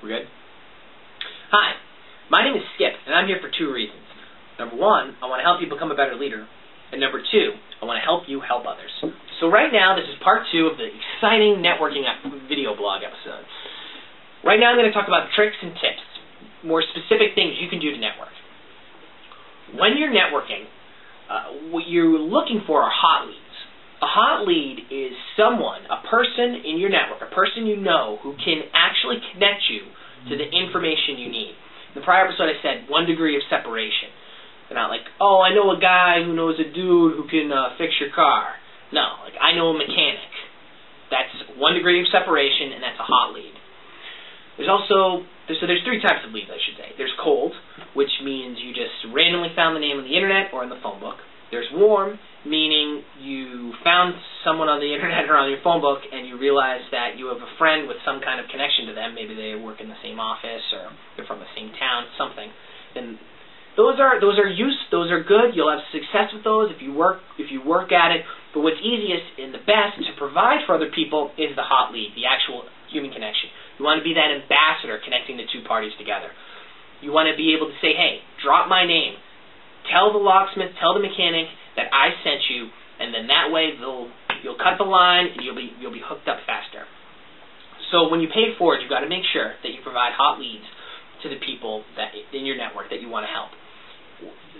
We're good? Hi, my name is Skip, and I'm here for two reasons. Number one, I want to help you become a better leader. And number two, I want to help you help others. So right now, this is part two of the exciting networking video blog episode. Right now, I'm going to talk about tricks and tips, more specific things you can do to network. When you're networking, what you're looking for are hot leads. A hot lead is someone, a person in your network, a person you know who can actually connect you to the information you need. In the prior episode, I said 1 degree of separation. They're not like, oh, I know a guy who knows a dude who can fix your car. No, like I know a mechanic. That's 1 degree of separation, and that's a hot lead. There's also, there's three types of leads, I should say. There's cold, which means you just randomly found the name on the internet or in the phone book. There's warm, meaning you found someone on the internet or on your phone book and you realize that you have a friend with some kind of connection to them. Maybe they work in the same office or they're from the same town, something. And those are good. You'll have success with those if you work at it. But what's easiest and the best to provide for other people is the hot lead, the actual human connection. You want to be that ambassador connecting the two parties together. You want to be able to say, hey, drop my name. Tell the locksmith, tell the mechanic that I sent you, and then that way you'll cut the line and you'll be hooked up faster. So when you pay it forward, you've got to make sure that you provide hot leads to the people that in your network that you want to help.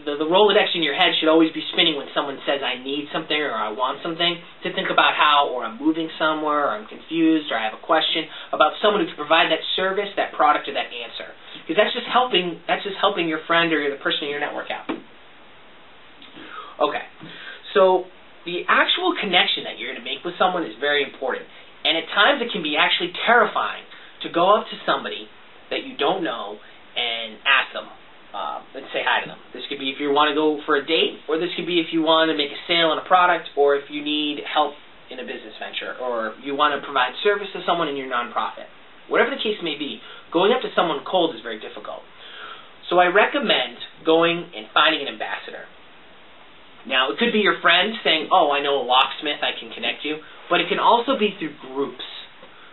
The Rolodex in your head should always be spinning when someone says I need something or I want something, to think about how, or I'm moving somewhere, or I'm confused, or I have a question about someone who can provide that service, that product, or that answer. Because that's just helping your friend or the person in your network out. Okay, so the actual connection that you're going to make with someone is very important. And at times it can be actually terrifying to go up to somebody that you don't know and ask them, and say hi to them. This could be if you want to go for a date, or this could be if you want to make a sale on a product, or if you need help in a business venture, or you want to provide service to someone in your nonprofit. Whatever the case may be, going up to someone cold is very difficult. So I recommend going and finding an ambassador. Now, it could be your friend saying, oh, I know a locksmith, I can connect you, but it can also be through groups.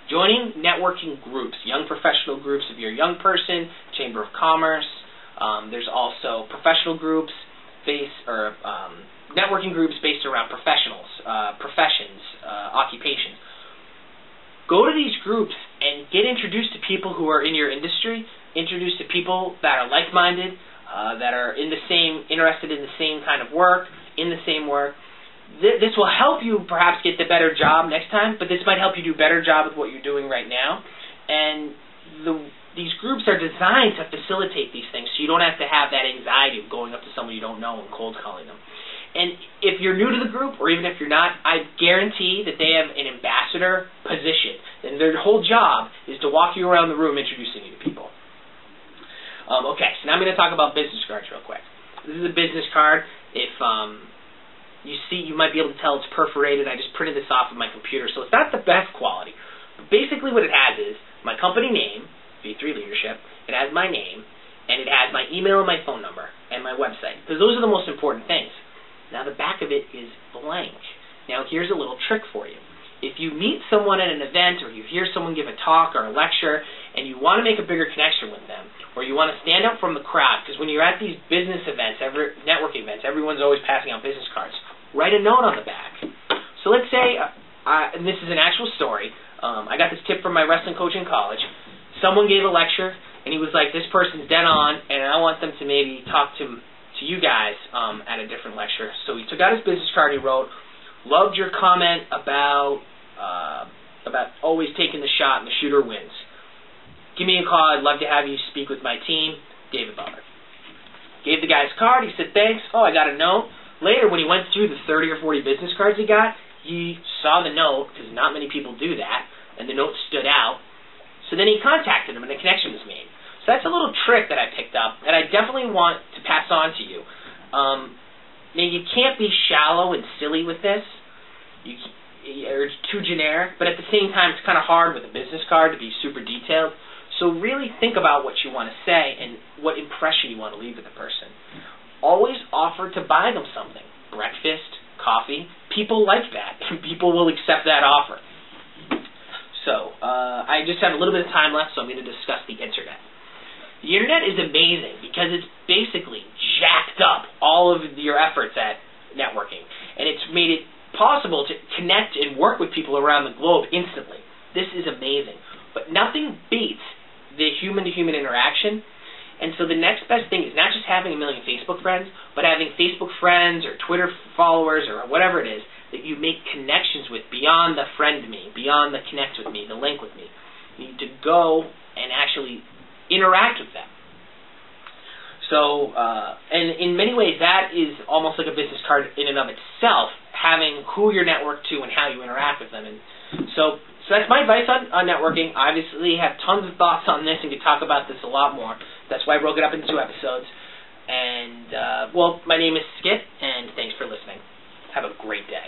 Joining networking groups, young professional groups if you're a young person, Chamber of Commerce. There's also professional groups networking groups based around professionals, professions, occupations. Go to these groups and get introduced to people who are in your industry, introduced to people that are like-minded, that are interested in the same kind of work, in the same work. This will help you perhaps get the better job next time, but this might help you do a better job with what you're doing right now. And these groups are designed to facilitate these things, so you don't have to have that anxiety of going up to someone you don't know and cold calling them. And if you're new to the group, or even if you're not, I guarantee that they have an ambassador position, and their whole job is to walk you around the room introducing you to people. Okay, so now I'm going to talk about business cards real quick. This is a business card. If you see, you might be able to tell it's perforated. I just printed this off of my computer, so it's not the best quality. But basically what it has is my company name, V3 Leadership, it has my name, and it has my email and my phone number, and my website, because those are the most important things. Now the back of it is blank. Now here's a little trick for you. If you meet someone at an event, or you hear someone give a talk or a lecture, and you want to make a bigger connection with them, or you want to stand out from the crowd, because when you're at these business events, networking events, everyone's always passing out business cards, write a note on the back. So let's say, and this is an actual story, I got this tip from my wrestling coach in college. Someone gave a lecture, and he was like, this person's dead on, and I want them to maybe talk to you guys at a different lecture. So he took out his business card, he wrote, loved your comment about always taking the shot and the shooter wins. Give me a call, I'd love to have you speak with my team, David Butler. Gave the guy his card, he said thanks, oh, I got a note. Later, when he went through the 30 or 40 business cards he got, he saw the note, because not many people do that, and the note stood out. So then he contacted him, and a connection was made. So that's a little trick that I picked up, that I definitely want to pass on to you. Now, you can't be shallow and silly with this, or it's too generic, but at the same time, it's kind of hard with a business card to be super detailed. So really think about what you want to say and what impression you want to leave with the person. Always offer to buy them something. Breakfast, coffee. People like that. People will accept that offer. So, I just have a little bit of time left, so I'm going to discuss the Internet. The Internet is amazing because it's basically jacked up all of your efforts at networking. And it's made it possible to connect and work with people around the globe instantly. This is amazing. But nothing beats the human-to-human interaction. And so the next best thing is not just having a million Facebook friends, but having Facebook friends or Twitter followers or whatever it is that you make connections with beyond the friend me, beyond the connect with me, the link with me. You need to go and actually interact with them. So, and in many ways, that is almost like a business card in and of itself, having who you're networked to and how you interact with them. And so that's my advice on networking. I obviously have tons of thoughts on this and could talk about this a lot more. That's why I broke it up into 2 episodes. And, well, my name is Skip, and thanks for listening. Have a great day.